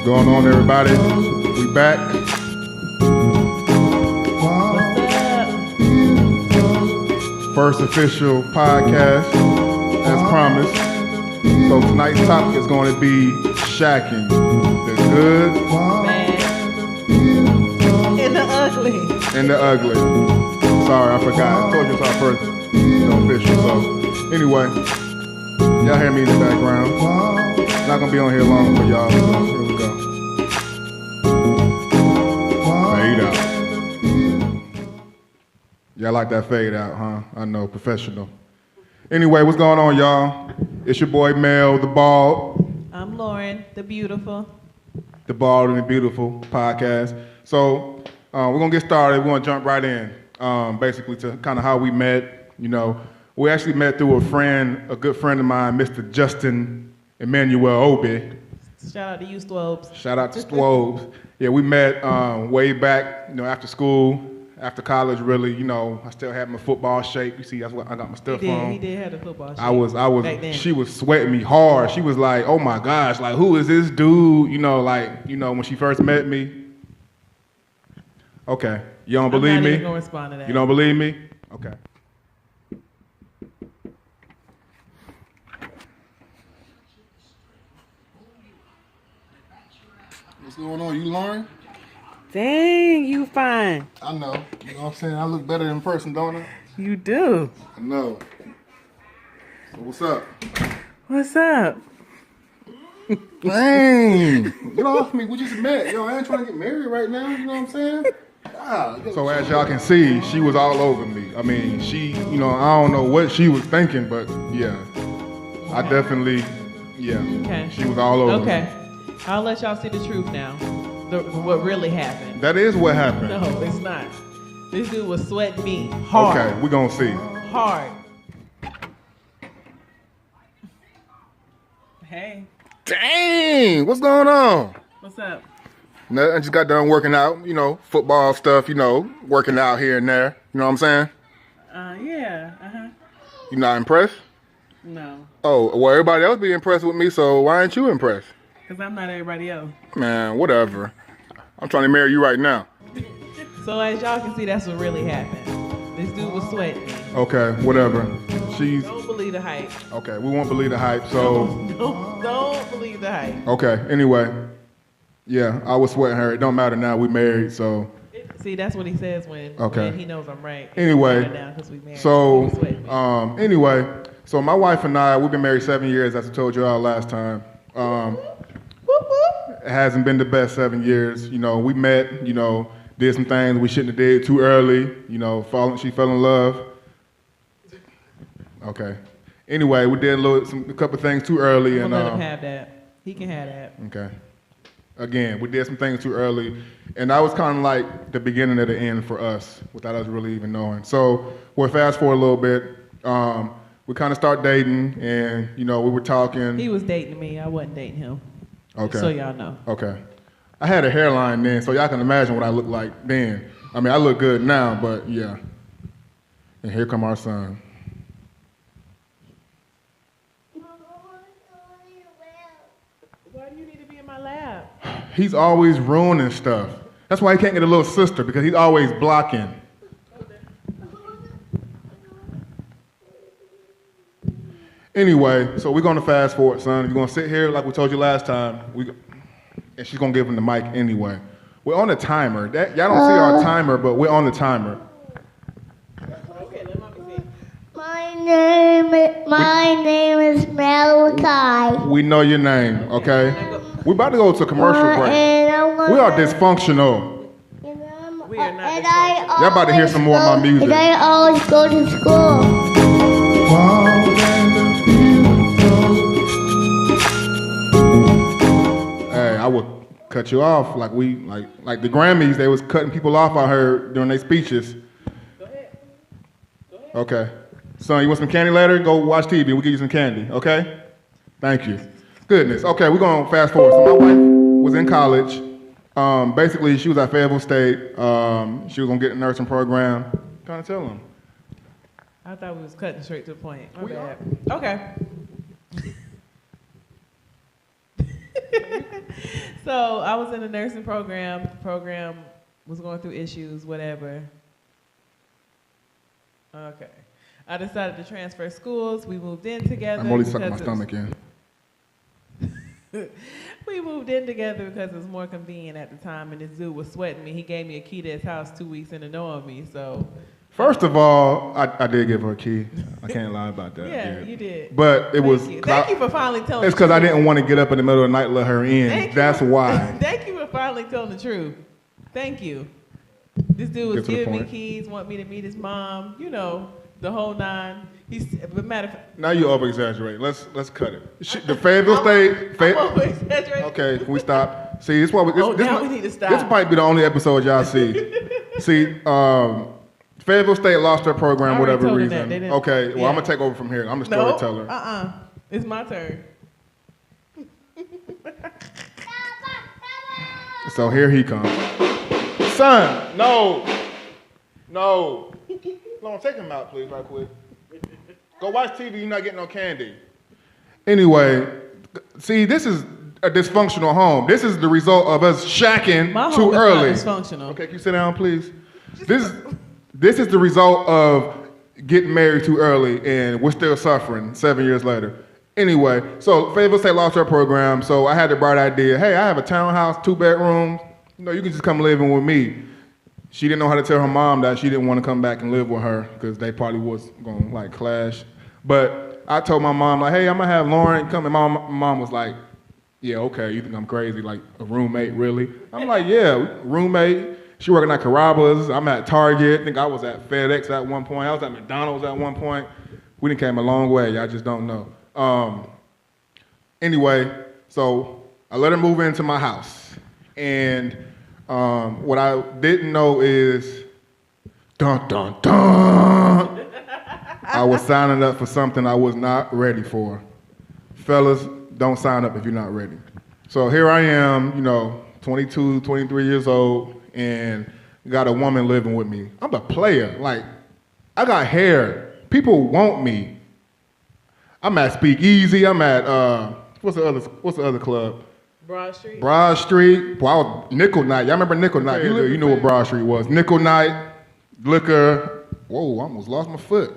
What's going on, everybody? We back. First official podcast, as promised. So tonight's topic is going to be shacking. The good, bad, and the ugly. And the ugly. Sorry, I forgot. I told you it's our first official. So anyway, y'all hear me in the background. Not gonna be on here long for y'all. So here we go. Fade out. Y'all like that fade out, huh? I know, professional. Anyway, what's going on, y'all? It's your boy Mel, the Bald. I'm Lauren, the Beautiful. The Bald and the Beautiful podcast. So we're gonna get started. We're gonna jump right in, basically to kind of how we met. You know, we actually met through a good friend of mine, Mr. Justin Emmanuel Obi. Shout out to you, Swobes. Shout out to Swobes. Yeah, we met way back, after school, after college, really. I still had my football shape. You see, that's what I got my stuff on. He did have the football shape. I was. She was sweating me hard. She was like, "Oh my gosh, like who is this dude?" When she first met me. Okay, you don't believe me? I'm not even gonna respond to that. You don't believe me? Okay. What's going on? You Lauren? Dang, you fine. I know. You know what I'm saying? I look better in person, don't I? You do. I know. So what's up? What's up? Dang. Get off me. We just met. I ain't trying to get married right now. You know what I'm saying? So as y'all can see, she was all over me. I mean, she, I don't know what she was thinking, but yeah. I definitely, Okay. She was all over me. I'll let y'all see the truth now. What really happened. That is what happened. No, it's not. This dude was sweating me hard. Okay, we're gonna see. Hard. Hey. Dang, what's going on? What's up? I just got done working out, football stuff, working out here and there. You know what I'm saying? Yeah. You not impressed? No. Oh, well, everybody else be impressed with me, so why aren't you impressed? Because I'm not everybody else. Man, whatever. I'm trying to marry you right now. So as y'all can see, that's what really happened. This dude was sweating me. Okay, whatever. Don't believe the hype. Okay, we won't believe the hype, so... Don't believe the hype. Okay, anyway. Yeah, I was sweating her. It don't matter now. We married, so... See, that's what he says when he knows I'm right. Anyway, so my wife and I, we've been married 7 years, as I told you all last time. It hasn't been the best 7 years. We met, did some things we shouldn't have did too early. She fell in love. Okay. Anyway, we did a couple things too early. I'm gonna let him have that. He can have that. Okay. Again, we did some things too early, and that was kind of like the beginning of the end for us, without us really even knowing. So we'll fast forward a little bit. We kind of start dating, and we were talking. He was dating me. I wasn't dating him. Okay. So y'all know. Okay. I had a hairline then, so y'all can imagine what I looked like then. I mean, I look good now, but yeah. And here come our son. Why do you need to be in my lab? He's always ruining stuff. That's why he can't get a little sister, because he's always blocking. Anyway, so we're going to fast forward, son. You're going to sit here like we told you last time, and she's going to give him the mic anyway. We're on a timer. Y'all don't see our timer, but we're on the timer. Okay, let mommy see. My name is Malachi. We know your name, okay? We're about to go to commercial break. We are dysfunctional. We are not dysfunctional. Y'all about to hear some more of my music. And I always go to school. Hey, I would cut you off like the Grammys. They was cutting people off, I heard, during their speeches. Go ahead. Okay. Son, you want some candy later? Go watch TV. We'll give you some candy, okay? Thank you. Goodness. Okay, we're going to fast forward. So my wife was in college. Basically, she was at Fayetteville State. She was going to get a nursing program. Kind of tell them. I thought we was cutting straight to the point. My bad. Okay. So I was in the nursing program. The program was going through issues, whatever. Okay. I decided to transfer schools. We moved in together. I'm only sucking my stomach in. We moved in together because it was more convenient at the time, and this dude was sweating me. He gave me a key to his house 2 weeks into knowing me, so. First of all, I did give her a key. I can't lie about that. Yeah, you did. But it was. Thank you for finally telling It's the truth. because I didn't want to get up in the middle of the night and let her in. That's why. Thank you for finally telling the truth. Thank you. This dude was giving me keys, want me to meet his mom, you know, the whole nine. But matter of fact. Now you over exaggerate. Let's cut it. The Fayetteville State. I'm over exaggerating. Okay, can we stop? See, this is why we. We need to stop. This might be the only episode y'all see. See, Fayetteville State lost their program, whatever reason. Okay, well I'm gonna take over from here. I'm the storyteller. It's my turn. So here he comes. Son, no. Hold on, take him out, please, right quick. Go watch TV, you're not getting no candy. Anyway, see, this is a dysfunctional home. This is the result of us shacking too early. Is not dysfunctional. Okay, can you sit down, please? This is the result of getting married too early, and we're still suffering 7 years later. Anyway, so Fayetteville State lost our program, so I had the bright idea, hey, I have a townhouse, 2 bedrooms. You know, you can just come live in with me. She didn't know how to tell her mom that she didn't want to come back and live with her because they probably was going to like clash. But I told my mom, like, hey, I'm going to have Lauren come. And my mom was like, yeah, okay, you think I'm crazy, like a roommate, really? I'm like, yeah, roommate. She working at Carrabba's. I'm at Target. I think I was at FedEx at one point. I was at McDonald's at one point. We done came a long way. Y'all just don't know. Anyway, so I let her move into my house. And what I didn't know is, dun, dun, dun. I was signing up for something I was not ready for. Fellas, don't sign up if you're not ready. So here I am, 22, 23 years old, and got a woman living with me. I'm a player. Like, I got hair. People want me. I'm at Speakeasy. I'm at, what's the other club? Broad Street. Broad Street. Well, I was Nickel Night. Y'all remember Nickel Night? You know what Broad Street was. Nickel Night, liquor. Whoa, I almost lost my foot.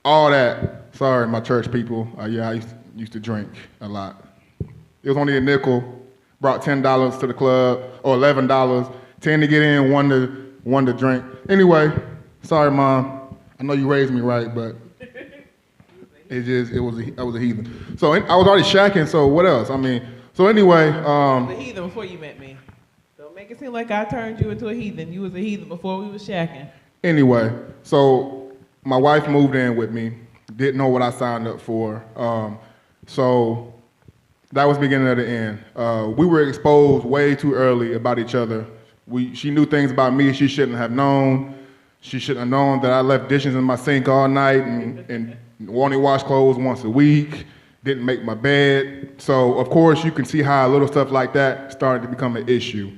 All that. Sorry, my church people. Yeah, I used to drink a lot. It was only a nickel. Brought $10 to the club, or $11. 10 to get in, one to drink. Anyway, sorry, Mom. I know you raised me right, but I was a heathen. So I was already shacking. So what else? So anyway. The heathen before you met me. Don't make it seem like I turned you into a heathen. You was a heathen before we was shacking. Anyway, so my wife moved in with me. Didn't know what I signed up for. So that was the beginning of the end. We were exposed way too early about each other. She knew things about me she shouldn't have known. She shouldn't have known that I left dishes in my sink all night and only wash clothes once a week. Didn't make my bed. So, of course, you can see how little stuff like that started to become an issue.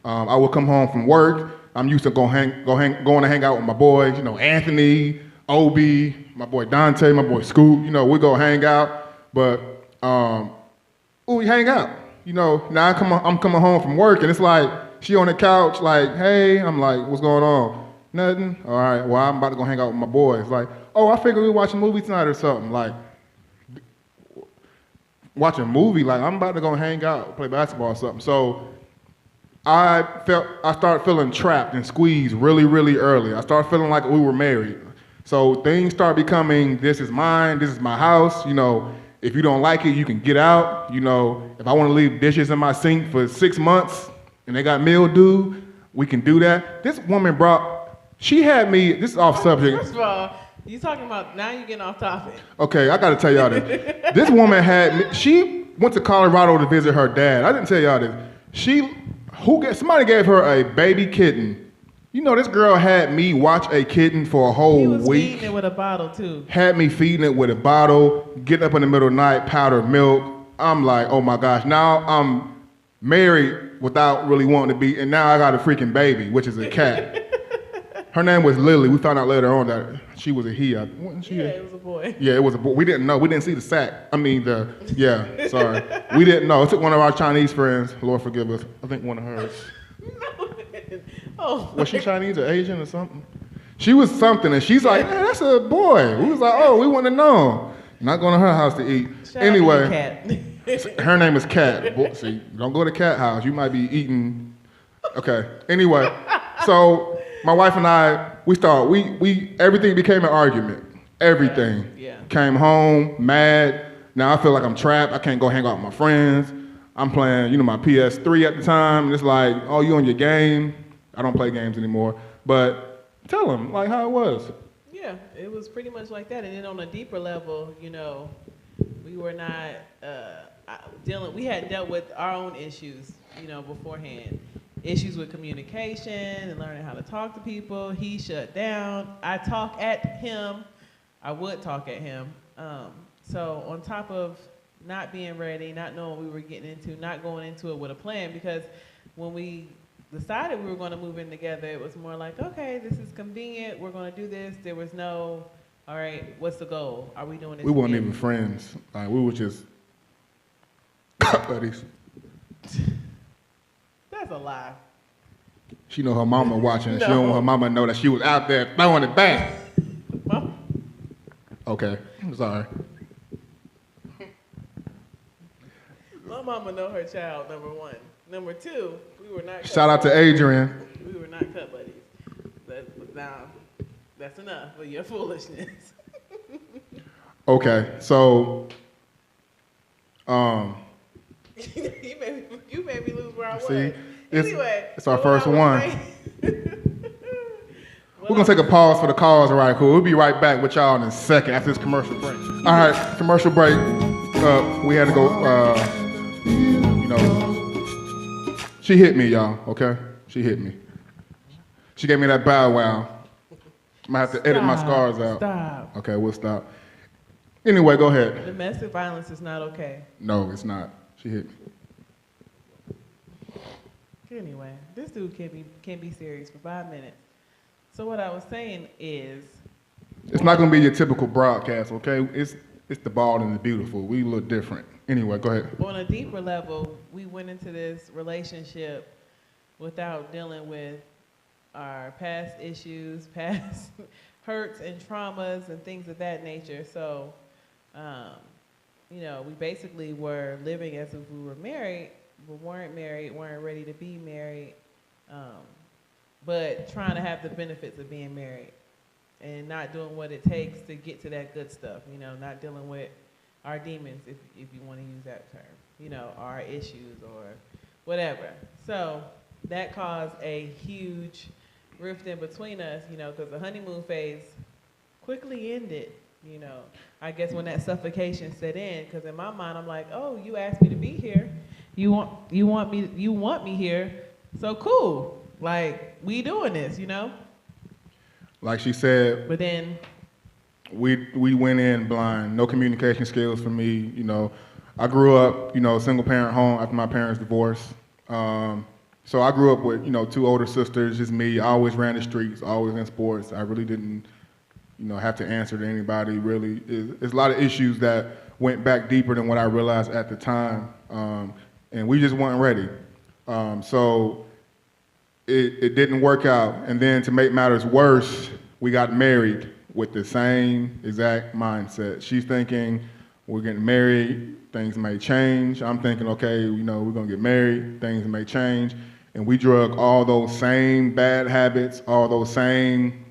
I would come home from work. I'm used to going to hang out with my boys, Anthony, Obi, my boy Dante, my boy Scoop. We go hang out. But, we hang out. Now I'm coming home from work, and it's like, she on the couch, like, hey. I'm like, what's going on? Nothing. All right, well, I'm about to go hang out with my boys. Like, oh, I figured we were watching a movie tonight or something. Like, watch a movie, like I'm about to go hang out, play basketball or something. So I started feeling trapped and squeezed really, really early. I started feeling like we were married. So things start becoming, this is mine, this is my house. If you don't like it, you can get out. If I want to leave dishes in my sink for 6 months and they got mildew, we can do that. This woman she had me, this is off subject. First of all, you talking about, now you're getting off topic. Okay, I gotta tell y'all this. This woman she went to Colorado to visit her dad. I didn't tell y'all this. Somebody gave her a baby kitten. This girl had me watch a kitten for a whole week. He was feeding it with a bottle too. Had me feeding it with a bottle, getting up in the middle of the night, powdered milk. I'm like, oh my gosh, now I'm married without really wanting to be, and now I got a freaking baby, which is a cat. Her name was Lily. We found out later on that she was a he. Wasn't she? Yeah, it was a boy. Yeah, it was a boy. We didn't know. We didn't see the sack. Sorry. We didn't know. It took one of our Chinese friends, Lord forgive us, I think one of hers. Oh. Was she Chinese or Asian or something? She was something, and she's like, man, that's a boy. We was like, oh, we want to know. Not going to her house to eat. Shout Anyway, out to you, Cat. her name is Cat. See, don't go to Cat house. You might be eating. Okay. Anyway, so my wife and I, we everything became an argument. Everything. Yeah. Came home mad. Now I feel like I'm trapped. I can't go hang out with my friends. I'm playing, my PS3 at the time. And it's like, oh, you on your game? I don't play games anymore. But tell them like how it was. Yeah, it was pretty much like that. And then on a deeper level, we were not we had dealt with our own issues, beforehand. Issues with communication and learning how to talk to people. He shut down. I talk at him. I would talk at him. So on top of not being ready, not knowing what we were getting into, not going into it with a plan, because when we decided we were going to move in together, it was more like, okay, this is convenient. We're going to do this. There was no, all right, what's the goal? Are we doing this? We weren't even friends. Like, we were just buddies. That's a lie. She know her mama watching. No. She don't want her mama to know that she was out there throwing it back. Mom, Okay, I'm sorry. my mama know her child, number one. Number two, we were not cut Shout out to buddies. Adrian. We were not cut buddies. Now, that's enough for your foolishness. Okay, so you made me lose where I was. see, Anyway, it's our so first what I one. was saying- We're gonna take a pause for the calls, all right? Cool. We'll be right back with y'all in a second after this commercial break. All right, commercial break. We had to go. She hit me, y'all. Okay, she hit me. She gave me that bow wow. I might have to edit my scars out. Stop. Okay, we'll stop. Anyway, go ahead. Domestic violence is not okay. No, it's not. She hit me. Anyway, this dude can be serious for 5 minutes. So what I was saying is, It's not gonna be your typical broadcast, okay? It's the bald and the beautiful. We look different. Anyway, go ahead. on a deeper level, we went into this relationship without dealing with our past issues, past hurts and traumas and things of that nature. So, we basically were living as if we were married, but weren't married, weren't ready to be married, but trying to have the benefits of being married and not doing what it takes to get to that good stuff, not dealing with our demons, if you want to use that term, our issues or whatever. So that caused a huge rift in between us, because the honeymoon phase quickly ended, I guess when that suffocation set in, because in my mind I'm like, oh, you asked me to be here, you want me here, so cool, like we doing this, Like she said, But then we went in blind, no communication skills for me. I grew up, single parent home after my parents divorced. So I grew up with, 2 older sisters, just me. I always ran the streets, always in sports. I really didn't, have to answer to anybody, really. There's a lot of issues that went back deeper than what I realized at the time. And we just weren't ready. So it didn't work out. And then to make matters worse, we got married with the same exact mindset. She's thinking, we're getting married, things may change. I'm thinking, okay, we're gonna get married, things may change. And we drug all those same bad habits, all those same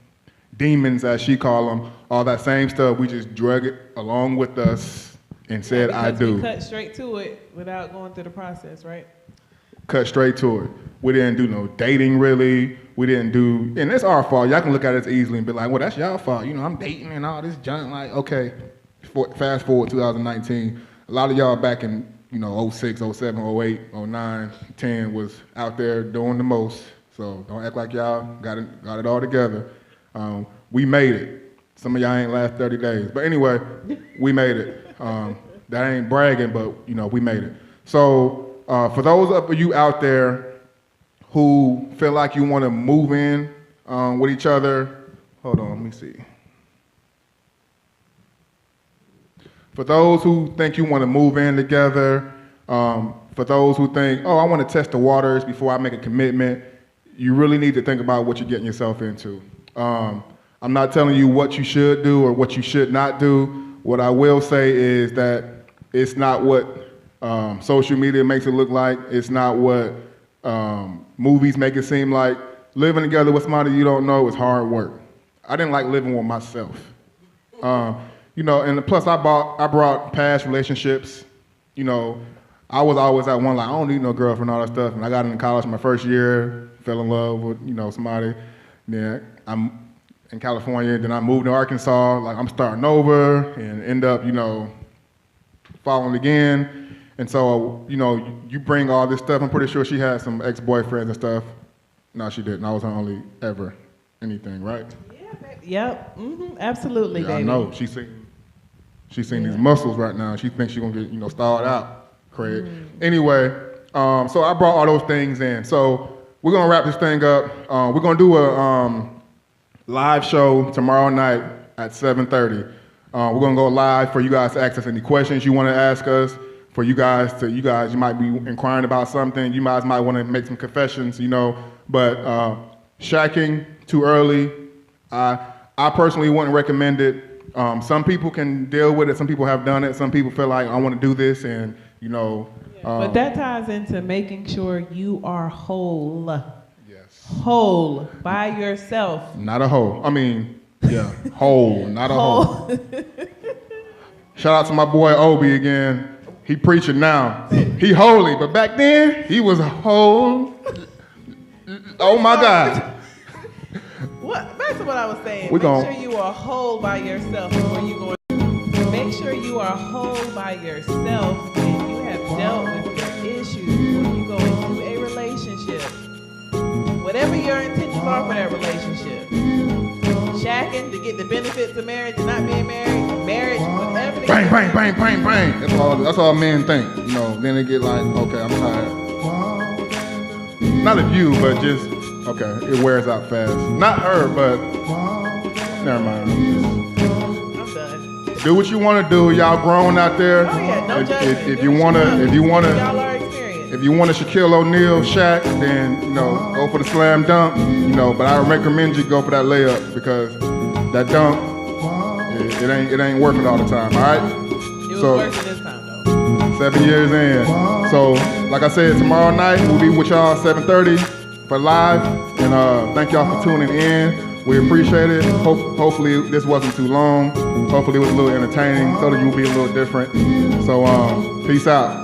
demons, as she call them, all that same stuff, we just drug it along with us and said, I do. We cut straight to it without going through the process, right? Cut straight to it. We didn't do no dating, really. We didn't do, and it's our fault. Y'all can look at it as easily and be like, well, that's y'all fault. I'm dating and all this junk. Like, okay, fast forward 2019. A lot of y'all back in, 06, 07, 08, 09, 10 was out there doing the most. So don't act like y'all got it all together. We made it. Some of y'all ain't last 30 days. But anyway, we made it. That ain't bragging, but, we made it. So for those of you out there who feel like you want to move in with each other. Hold on, let me see. For those who think you want to move in together, for those who think, oh, I want to test the waters before I make a commitment, you really need to think about what you're getting yourself into. I'm not telling you what you should do or what you should not do. What I will say is that it's not what social media makes it look like. It's not what movies make it seem like. Living together with somebody you don't know is hard work. I didn't like living with myself. And plus I brought past relationships. I was always at one like, I don't need no girlfriend and all that stuff. And I got into college my first year, fell in love with, somebody. Then I'm in California, then I moved to Arkansas, like I'm starting over and end up, falling again. And so, you bring all this stuff. I'm pretty sure she had some ex-boyfriends and stuff. No, she didn't. I was her only ever anything, right? Yeah, baby. Yep. Absolutely, Yeah, baby. I know. She's seen these muscles right now. She thinks she's gonna get, stalled out, Craig. Anyway, so I brought all those things in. So we're gonna wrap this thing up. We're gonna do a live show tomorrow night at 7:30. We're gonna go live for you guys to access any questions you want to ask us. For you guys, you might be inquiring about something. You guys might want to make some confessions, But shacking too early, I personally wouldn't recommend it. Some people can deal with it. Some people have done it. Some people feel like I want to do this, and but that ties into making sure you are whole. Yes. Whole by yourself. Not a hoe. I mean, yeah, whole, not a hoe. Shout out to my boy Obi again. He preaching now. He holy, but back then he was whole. Oh my God. Back to what I was saying. Make sure you are whole by yourself before you go. Make sure you are whole by yourself and you have dealt with your issues before you go into a relationship. Whatever your intentions are for that relationship. Shacking to get the benefits of marriage and not being marriage, whatever. Bang, bang, bang, bang, bang. That's all men think. Then they get like, okay, I'm tired. Not of you, but just, okay, it wears out fast. Not her, but never mind. I'm done. Do what you want to do. Y'all grown out there. Oh yeah, no judgment. If you wanna, y'all are experienced. if you want a Shaquille O'Neal Shaq, then go for the slam dunk. But I recommend you go for that layup because that dunk, it ain't worth it all the time. All right. It was worth it this time though. 7 years in. So, like I said, tomorrow night we'll be with y'all at 7:30 for live. And thank y'all for tuning in. We appreciate it. Hopefully this wasn't too long. Hopefully it was a little entertaining so that you'll be a little different. So, peace out.